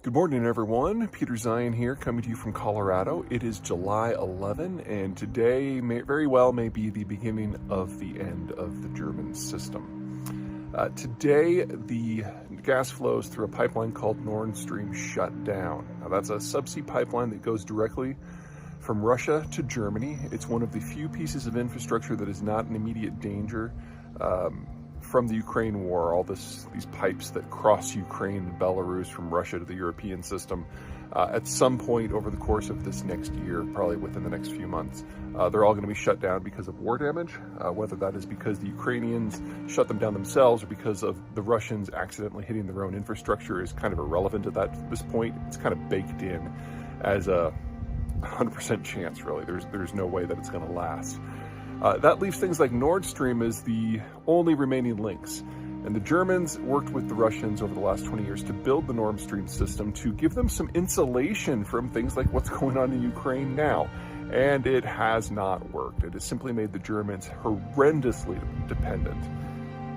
Good morning, everyone. Peter Zeihan here, coming to you from Colorado. It is July 11, and today very well may be the beginning of the end of the German system. Today, the gas flows through a pipeline called Nord Stream shut down. Now, that's a subsea pipeline that goes directly from Russia to Germany. It's one of the few pieces of infrastructure that is not in immediate danger from the Ukraine war. All these pipes that cross Ukraine and Belarus from Russia to the European system, at some point over the course of this next year, probably within the next few months, they're all going to be shut down because of war damage, whether that is because the Ukrainians shut them down themselves or because of the Russians accidentally hitting their own infrastructure is kind of irrelevant at this point. It's kind of baked in as a 100% chance, really. There's no way that it's going to last. That leaves things like Nord Stream as the only remaining links. And the Germans worked with the Russians over the last 20 years to build the Nord Stream system to give them some insulation from things like what's going on in Ukraine now. And it has not worked. It has simply made the Germans horrendously dependent.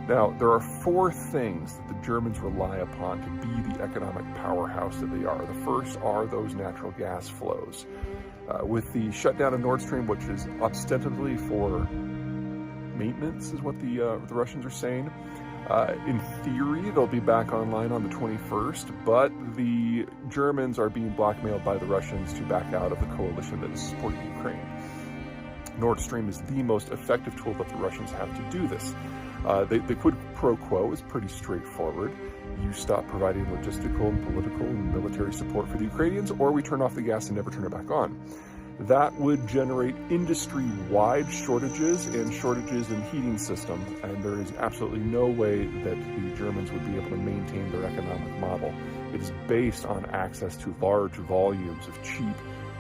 Now, there are four things that the Germans rely upon to be the economic powerhouse that they are. The first are those natural gas flows. With the shutdown of Nord Stream, which is ostensibly for maintenance, is what the Russians are saying. In theory, they'll be back online on the 21st, but the Germans are being blackmailed by the Russians to back out of the coalition that is supporting Ukraine. Nord Stream is the most effective tool that the Russians have to do this. The quid pro quo is pretty straightforward. You stop providing logistical and political and military support for the Ukrainians, or we turn off the gas and never turn it back on. That would generate industry-wide shortages and shortages in heating systems, and there is absolutely no way that the Germans would be able to maintain their economic model. It is based on access to large volumes of cheap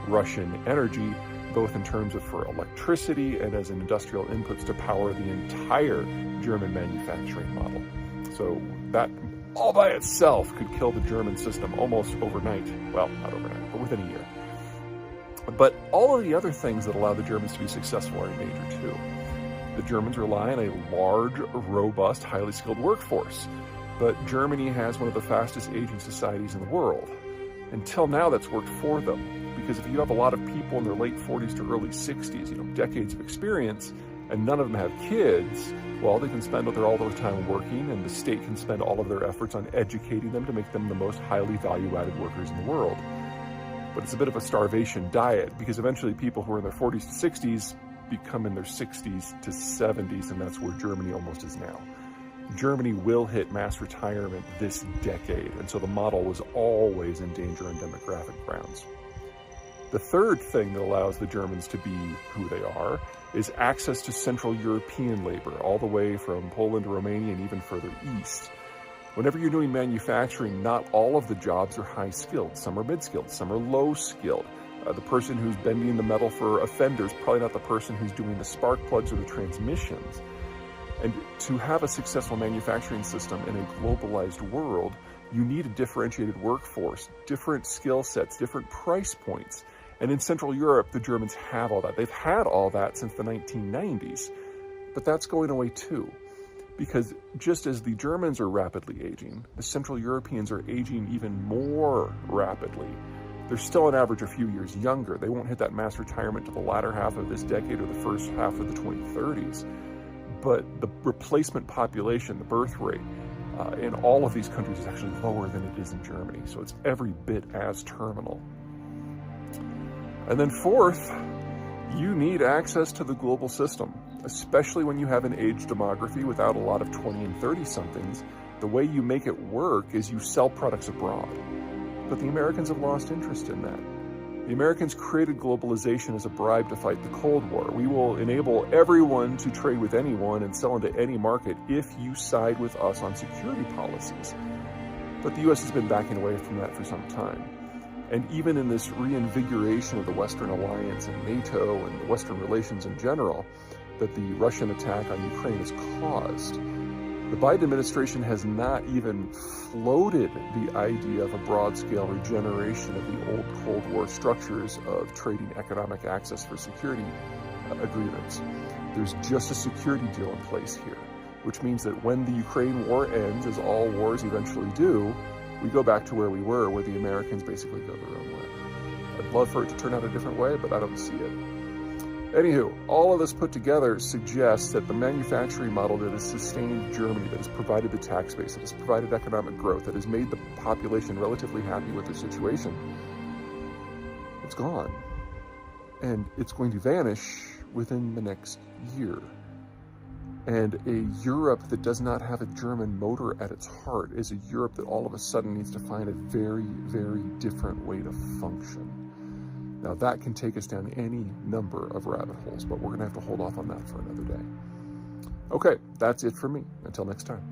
Russian energy, both in terms of for electricity and as industrial inputs to power the entire German manufacturing model. So that all by itself could kill the German system almost overnight. Well, not overnight, but within a year. But all of the other things that allow the Germans to be successful are in danger too. The Germans rely on a large, robust, highly skilled workforce. But Germany has one of the fastest aging societies in the world. Until now, that's worked for them. Because if you have a lot of people in their late 40s to early 60s, decades of experience, and none of them have kids, well, they can spend all their time working, and the state can spend all of their efforts on educating them to make them the most highly value-added workers in the world. But it's a bit of a starvation diet, because eventually people who are in their 40s to 60s become in their 60s to 70s, and that's where Germany almost is now. Germany will hit mass retirement this decade, and so the model was always in danger on demographic grounds. The third thing that allows the Germans to be who they are is access to Central European labor, all the way from Poland to Romania and even further east. Whenever you're doing manufacturing, not all of the jobs are high-skilled. Some are mid-skilled, some are low-skilled. The person who's bending the metal for a fender is probably not the person who's doing the spark plugs or the transmissions. And to have a successful manufacturing system in a globalized world, you need a differentiated workforce, different skill sets, different price points. And in Central Europe, the Germans have all that. They've had all that since the 1990s. But that's going away too. Because just as the Germans are rapidly aging, the Central Europeans are aging even more rapidly. They're still on average a few years younger. They won't hit that mass retirement to the latter half of this decade or the first half of the 2030s. But the replacement population, the birth rate, in all of these countries is actually lower than it is in Germany. So it's every bit as terminal. And then fourth, you need access to the global system, especially when you have an aged demography without a lot of 20 and 30-somethings. The way you make it work is you sell products abroad. But the Americans have lost interest in that. The Americans created globalization as a bribe to fight the Cold War. We will enable everyone to trade with anyone and sell into any market if you side with us on security policies. But the U.S. has been backing away from that for some time. And even in this reinvigoration of the Western alliance and NATO and the Western relations in general that the Russian attack on Ukraine has caused, the Biden administration has not even floated the idea of a broad-scale regeneration of the old Cold War structures of trading economic access for security agreements. There's just a security deal in place here, which means that when the Ukraine war ends, as all wars eventually do, we go back to where we were, where the Americans basically go their own way. I'd love for it to turn out a different way, but I don't see it. Anywho, all of this put together suggests that the manufacturing model that has sustained Germany, that has provided the tax base, that has provided economic growth, that has made the population relatively happy with their situation, it's gone. And it's going to vanish within the next year. And a Europe that does not have a German motor at its heart is a Europe that all of a sudden needs to find a very, very different way to function. Now that can take us down any number of rabbit holes, but we're gonna have to hold off on that for another day. Okay, that's it for me. Until next time.